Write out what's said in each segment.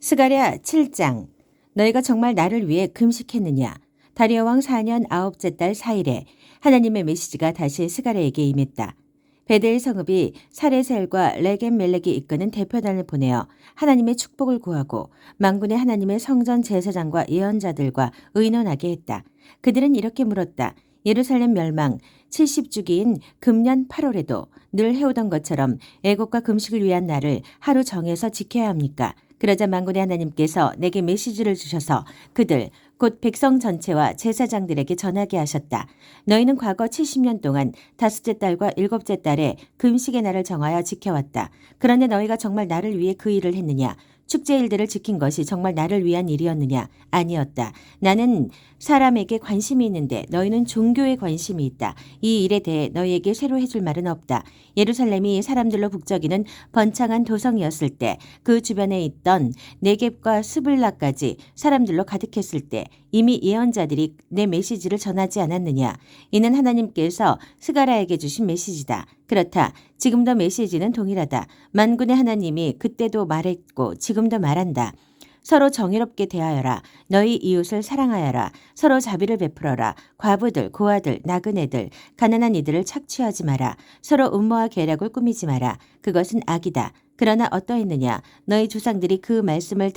스가랴 7장. 너희가 정말 나를 위해 금식했느냐? 다리오 왕 4년 아홉째 달 4일에 하나님의 메시지가 다시 스가랴에게 임했다. 베델 성읍이 사레셀과 레겜멜렉이 이끄는 대표단을 보내어 하나님의 축복을 구하고 만군의 하나님의 성전 제사장과 예언자들과 의논하게 했다. 그들은 이렇게 물었다. 예루살렘 멸망 70주기인 금년 8월에도 늘 해오던 것처럼 애곡과 금식을 위한 날을 하루 정해서 지켜야 합니까? 그러자 만군의 하나님께서 내게 메시지를 주셔서 그들 곧 백성 전체와 제사장들에게 전하게 하셨다. 너희는 과거 70년 동안 다섯째 달과 일곱째 달에 금식의 날을 정하여 지켜왔다. 그런데 너희가 정말 나를 위해 그 일을 했느냐? 축제일들을 지킨 것이 정말 나를 위한 일이었느냐? 아니었다. 나는 사람에게 관심이 있는데 너희는 종교에 관심이 있다. 이 일에 대해 너희에게 새로 해줄 말은 없다. 예루살렘이 사람들로 북적이는 번창한 도성이었을 때 그 주변에 있던 네겝과 스불라까지 사람들로 가득했을 때 이미 예언자들이 내 메시지를 전하지 않았느냐. 이는 하나님께서 스가랴에게 주신 메시지다. 그렇다. 지금도 메시지는 동일하다. 만군의 하나님이 그때도 말했고 지금도 말한다. 서로 정의롭게 대하여라. 너희 이웃을 사랑하여라. 서로 자비를 베풀어라. 과부들, 고아들, 나그네들, 가난한 이들을 착취하지 마라. 서로 음모와 계략을 꾸미지 마라. 그것은 악이다. 그러나 어떠했느냐? 너희 조상들이 그 말씀을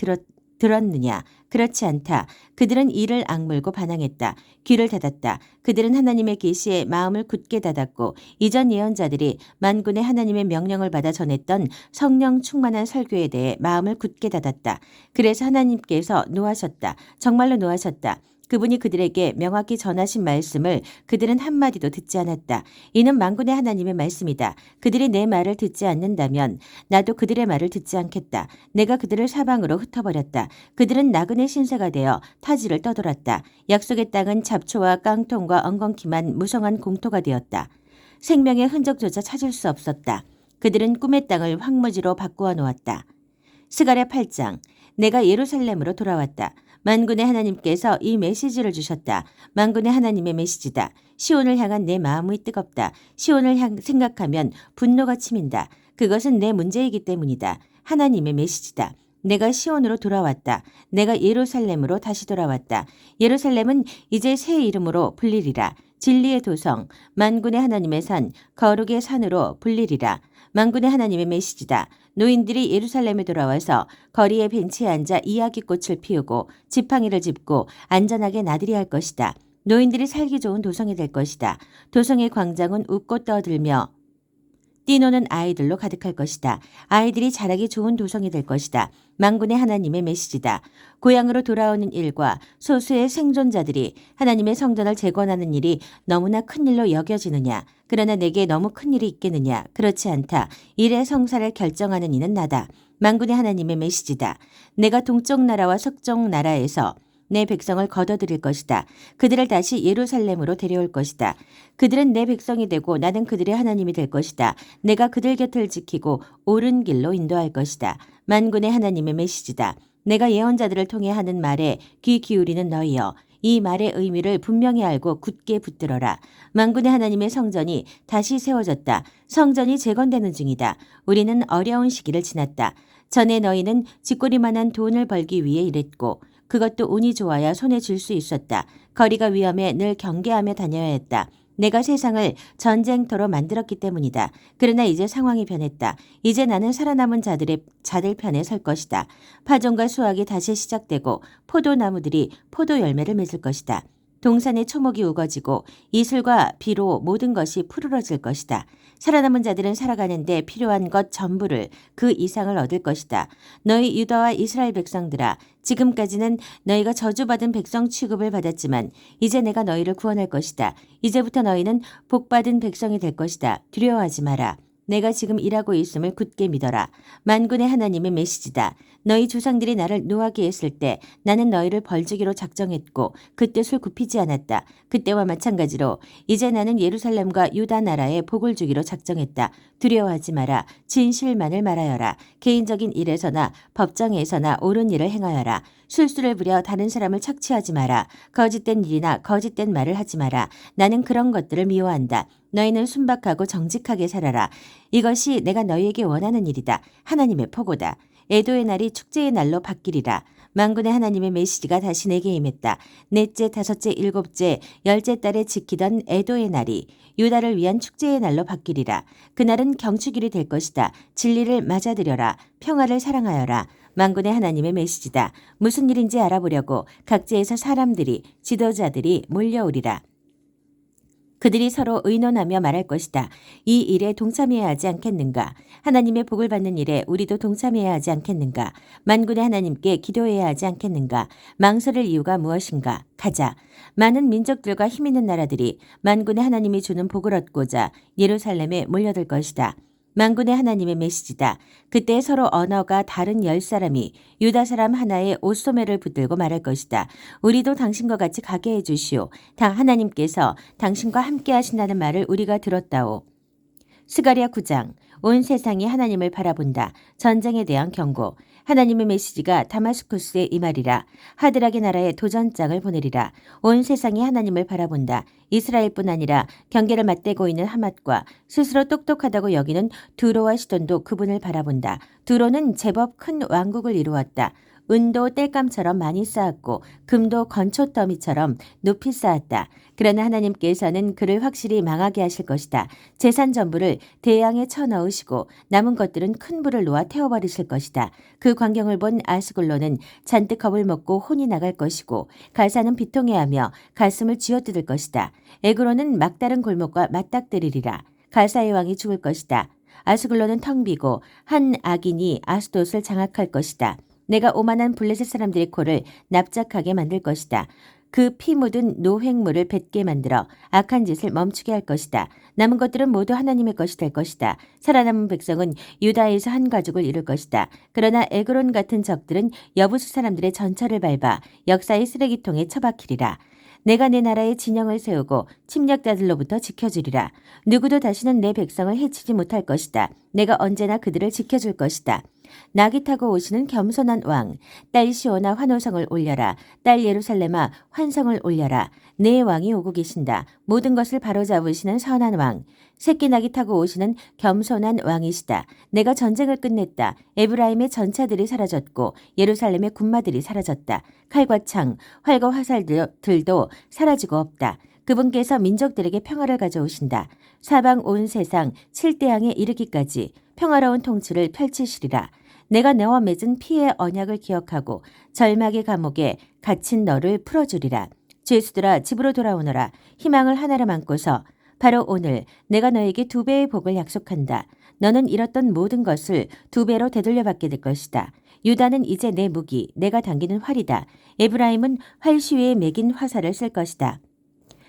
들었느냐? 그렇지 않다. 그들은 이를 악물고 반항했다. 귀를 닫았다. 그들은 하나님의 계시에 마음을 굳게 닫았고 이전 예언자들이 만군의 하나님의 명령을 받아 전했던 성령 충만한 설교에 대해 마음을 굳게 닫았다. 그래서 하나님께서 노하셨다. 정말로 노하셨다. 그분이 그들에게 명확히 전하신 말씀을 그들은 한마디도 듣지 않았다. 이는 만군의 하나님의 말씀이다. 그들이 내 말을 듣지 않는다면 나도 그들의 말을 듣지 않겠다. 내가 그들을 사방으로 흩어버렸다. 그들은 나그네 신세가 되어 타지를 떠돌았다. 약속의 땅은 잡초와 깡통과 엉겅퀴만 무성한 공토가 되었다. 생명의 흔적조차 찾을 수 없었다. 그들은 꿈의 땅을 황무지로 바꾸어 놓았다. 스가랴 8장. 내가 예루살렘으로 돌아왔다. 만군의 하나님께서 이 메시지를 주셨다. 만군의 하나님의 메시지다. 시온을 향한 내 마음이 뜨겁다. 시온을 생각하면 분노가 치민다. 그것은 내 문제이기 때문이다. 하나님의 메시지다. 내가 시온으로 돌아왔다. 내가 예루살렘으로 다시 돌아왔다. 예루살렘은 이제 새 이름으로 불리리라. 진리의 도성, 만군의 하나님의 산, 거룩의 산으로 불리리라. 만군의 하나님의 메시지다. 노인들이 예루살렘에 돌아와서 거리에 벤치에 앉아 이야기꽃을 피우고 지팡이를 짚고 안전하게 나들이 할 것이다. 노인들이 살기 좋은 도성이 될 것이다. 도성의 광장은 웃고 떠들며 뛰노는 아이들로 가득할 것이다. 아이들이 자라기 좋은 도성이 될 것이다. 만군의 하나님의 메시지다. 고향으로 돌아오는 일과 소수의 생존자들이 하나님의 성전을 재건하는 일이 너무나 큰 일로 여겨지느냐. 그러나 내게 너무 큰 일이 있겠느냐. 그렇지 않다. 일의 성사를 결정하는 이는 나다. 만군의 하나님의 메시지다. 내가 동쪽 나라와 서쪽 나라에서 내 백성을 거둬들일 것이다. 그들을 다시 예루살렘으로 데려올 것이다. 그들은 내 백성이 되고 나는 그들의 하나님이 될 것이다. 내가 그들 곁을 지키고 옳은 길로 인도할 것이다. 만군의 하나님의 메시지다. 내가 예언자들을 통해 하는 말에 귀 기울이는 너희여. 이 말의 의미를 분명히 알고 굳게 붙들어라. 만군의 하나님의 성전이 다시 세워졌다. 성전이 재건되는 중이다. 우리는 어려운 시기를 지났다. 전에 너희는 쥐꼬리만한 돈을 벌기 위해 일했고 그것도 운이 좋아야 손에 쥘 수 있었다. 거리가 위험해 늘 경계하며 다녀야 했다. 내가 세상을 전쟁터로 만들었기 때문이다. 그러나 이제 상황이 변했다. 이제 나는 살아남은 자들 편에 설 것이다. 파종과 수확이 다시 시작되고 포도나무들이 포도 열매를 맺을 것이다. 동산의 초목이 우거지고 이슬과 비로 모든 것이 푸르러질 것이다. 살아남은 자들은 살아가는데 필요한 것 전부를 그 이상을 얻을 것이다. 너희 유다와 이스라엘 백성들아, 지금까지는 너희가 저주받은 백성 취급을 받았지만 이제 내가 너희를 구원할 것이다. 이제부터 너희는 복받은 백성이 될 것이다. 두려워하지 마라. 내가 지금 일하고 있음을 굳게 믿어라. 만군의 하나님의 메시지다. 너희 조상들이 나를 노하게 했을 때 나는 너희를 벌주기로 작정했고 그 뜻을 굽히지 않았다. 그때와 마찬가지로 이제 나는 예루살렘과 유다 나라에 복을 주기로 작정했다. 두려워하지 마라. 진실만을 말하여라. 개인적인 일에서나 법정에서나 옳은 일을 행하여라. 술수를 부려 다른 사람을 착취하지 마라. 거짓된 일이나 거짓된 말을 하지 마라. 나는 그런 것들을 미워한다. 너희는 순박하고 정직하게 살아라. 이것이 내가 너희에게 원하는 일이다. 하나님의 포고다. 애도의 날이 축제의 날로 바뀌리라. 만군의 하나님의 메시지가 다시 내게 임했다. 넷째, 다섯째, 일곱째, 열째 달에 지키던 애도의 날이 유다를 위한 축제의 날로 바뀌리라. 그날은 경축일이 될 것이다. 진리를 맞아들여라. 평화를 사랑하여라. 만군의 하나님의 메시지다. 무슨 일인지 알아보려고 각지에서 사람들이, 지도자들이 몰려오리라. 그들이 서로 의논하며 말할 것이다. 이 일에 동참해야 하지 않겠는가? 하나님의 복을 받는 일에 우리도 동참해야 하지 않겠는가? 만군의 하나님께 기도해야 하지 않겠는가? 망설일 이유가 무엇인가? 가자. 많은 민족들과 힘 있는 나라들이 만군의 하나님이 주는 복을 얻고자 예루살렘에 몰려들 것이다. 만군의 하나님의 메시지다. 그때 서로 언어가 다른 10사람이 유다 사람 하나의 옷소매를 붙들고 말할 것이다. 우리도 당신과 같이 가게 해주시오. 하나님께서 당신과 함께 하신다는 말을 우리가 들었다오. 스가랴 9장. 온 세상이 하나님을 바라본다. 전쟁에 대한 경고. 하나님의 메시지가 다마스쿠스에 임하리라. 하드락의 나라에 도전장을 보내리라. 온 세상이 하나님을 바라본다. 이스라엘뿐 아니라 경계를 맞대고 있는 하맛과 스스로 똑똑하다고 여기는 두로와 시돈도 그분을 바라본다. 두로는 제법 큰 왕국을 이루었다. 은도 땔감처럼 많이 쌓았고 금도 건초더미처럼 높이 쌓았다. 그러나 하나님께서는 그를 확실히 망하게 하실 것이다. 재산 전부를 대양에 쳐넣으시고 남은 것들은 큰 불을 놓아 태워버리실 것이다. 그 광경을 본 아스글론은 잔뜩 겁을 먹고 혼이 나갈 것이고 갈사는 비통해하며 가슴을 쥐어뜯을 것이다. 에그로는 막다른 골목과 맞닥뜨리리라. 갈사의 왕이 죽을 것이다. 아스글론은 텅 비고 한 악인이 아스돗을 장악할 것이다. 내가 오만한 블레셋 사람들의 코를 납작하게 만들 것이다. 그 피 묻은 노획물을 뱉게 만들어 악한 짓을 멈추게 할 것이다. 남은 것들은 모두 하나님의 것이 될 것이다. 살아남은 백성은 유다에서 한 가족을 이룰 것이다. 그러나 에그론 같은 적들은 여부수 사람들의 전철을 밟아 역사의 쓰레기통에 처박히리라. 내가 내 나라에 진영을 세우고 침략자들로부터 지켜주리라. 누구도 다시는 내 백성을 해치지 못할 것이다. 내가 언제나 그들을 지켜줄 것이다. 낙이 타고 오시는 겸손한 왕, 딸 시온아 환호성을 올려라. 딸 예루살렘아 환성을 올려라. 내 왕이 오고 계신다. 모든 것을 바로잡으시는 선한 왕, 새끼 낙이 타고 오시는 겸손한 왕이시다. 내가 전쟁을 끝냈다. 에브라임의 전차들이 사라졌고 예루살렘의 군마들이 사라졌다. 칼과 창, 활과 화살들도 사라지고 없다. 그분께서 민족들에게 평화를 가져오신다. 사방 온 세상 7대양에 이르기까지 평화로운 통치를 펼치시리라. 내가 너와 맺은 피의 언약을 기억하고 절망의 감옥에 갇힌 너를 풀어주리라. 죄수들아 집으로 돌아오너라. 희망을 하나로 안고서 바로 오늘 내가 너에게 2배의 복을 약속한다. 너는 잃었던 모든 것을 2배로 되돌려받게 될 것이다. 유다는 이제 내 무기, 내가 당기는 활이다. 에브라임은 활시위에 매긴 화살을 쓸 것이다.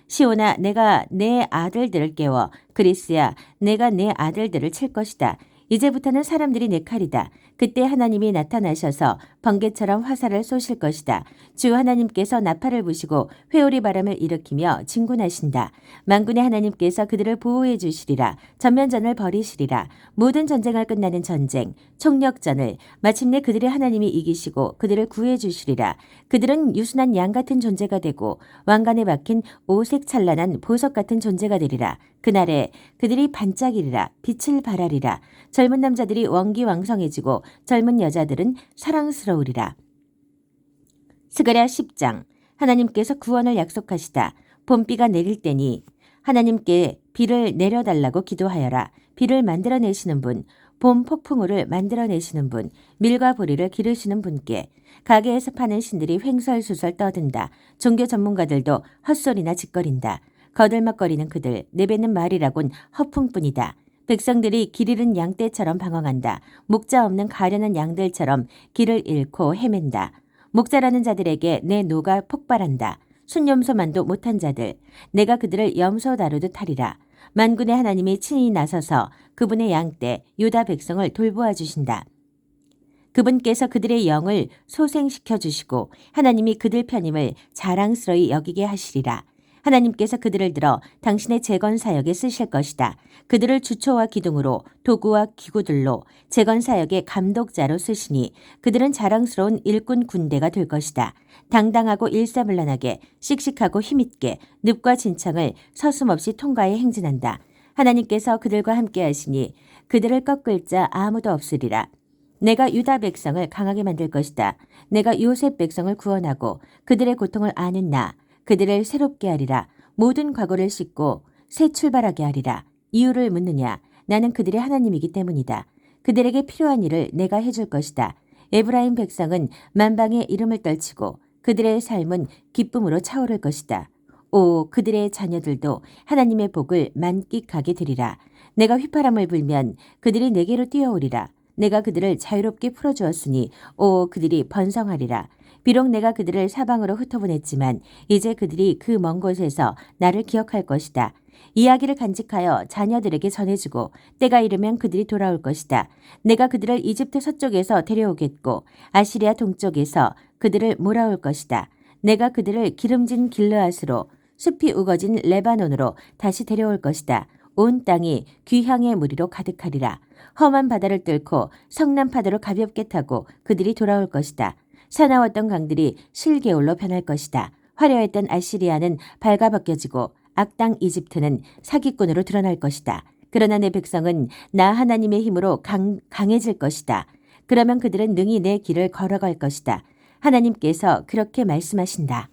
시온아 내가 내 아들들을 깨워 그리스야 내가 내 아들들을 칠 것이다. 이제부터는 사람들이 내 칼이다. 그때 하나님이 나타나셔서 번개처럼 화살을 쏘실 것이다. 주 하나님께서 나팔을 부시고 회오리 바람을 일으키며 진군하신다. 만군의 하나님께서 그들을 보호해 주시리라. 전면전을 벌이시리라. 모든 전쟁을 끝나는 전쟁, 총력전을 마침내 그들의 하나님이 이기시고 그들을 구해 주시리라. 그들은 유순한 양 같은 존재가 되고 왕관에 박힌 오색 찬란한 보석 같은 존재가 되리라. 그날에 그들이 반짝이리라. 빛을 발하리라. 젊은 남자들이 원기왕성해지고 젊은 여자들은 사랑스러우리라. 스가랴 10장. 하나님께서 구원을 약속하시다. 봄비가 내릴 때니 하나님께 비를 내려달라고 기도하여라. 비를 만들어내시는 분, 봄 폭풍우를 만들어내시는 분, 밀과 보리를 기르시는 분께 가게에서 파는 신들이 횡설수설 떠든다. 종교 전문가들도 헛소리나 짓거린다. 거들먹거리는 그들, 내뱉는 말이라곤 허풍뿐이다. 백성들이 길 잃은 양떼처럼 방황한다. 목자 없는 가련한 양들처럼 길을 잃고 헤맨다. 목자라는 자들에게 내 노가 폭발한다. 순염소만도 못한 자들, 내가 그들을 염소 다루듯 하리라. 만군의 하나님이 친히 나서서 그분의 양떼 유다 백성을 돌보아 주신다. 그분께서 그들의 영을 소생시켜 주시고 하나님이 그들 편임을 자랑스러이 여기게 하시리라. 하나님께서 그들을 들어 당신의 재건 사역에 쓰실 것이다. 그들을 주초와 기둥으로 도구와 기구들로 재건 사역의 감독자로 쓰시니 그들은 자랑스러운 일꾼 군대가 될 것이다. 당당하고 일사불란하게 씩씩하고 힘있게 늪과 진창을 서슴없이 통과해 행진한다. 하나님께서 그들과 함께 하시니 그들을 꺾을 자 아무도 없으리라. 내가 유다 백성을 강하게 만들 것이다. 내가 요셉 백성을 구원하고 그들의 고통을 아는 나, 그들을 새롭게 하리라. 모든 과거를 씻고 새 출발하게 하리라. 이유를 묻느냐? 나는 그들의 하나님이기 때문이다. 그들에게 필요한 일을 내가 해줄 것이다. 에브라임 백성은 만방의 이름을 떨치고 그들의 삶은 기쁨으로 차오를 것이다. 오, 그들의 자녀들도 하나님의 복을 만끽하게 되리라. 내가 휘파람을 불면 그들이 내게로 뛰어오리라. 내가 그들을 자유롭게 풀어주었으니 오, 그들이 번성하리라. 비록 내가 그들을 사방으로 흩어보냈지만 이제 그들이 그 먼 곳에서 나를 기억할 것이다. 이야기를 간직하여 자녀들에게 전해주고 때가 이르면 그들이 돌아올 것이다. 내가 그들을 이집트 서쪽에서 데려오겠고 아시리아 동쪽에서 그들을 몰아올 것이다. 내가 그들을 기름진 길르앗으로 숲이 우거진 레바논으로 다시 데려올 것이다. 온 땅이 귀향의 무리로 가득하리라. 험한 바다를 뚫고 성난 파도를 가볍게 타고 그들이 돌아올 것이다. 사나웠던 강들이 실개울로 변할 것이다. 화려했던 아시리아는 발가벗겨지고 악당 이집트는 사기꾼으로 드러날 것이다. 그러나 내 백성은 나 하나님의 힘으로 강해질 것이다. 그러면 그들은 능히 내 길을 걸어갈 것이다. 하나님께서 그렇게 말씀하신다.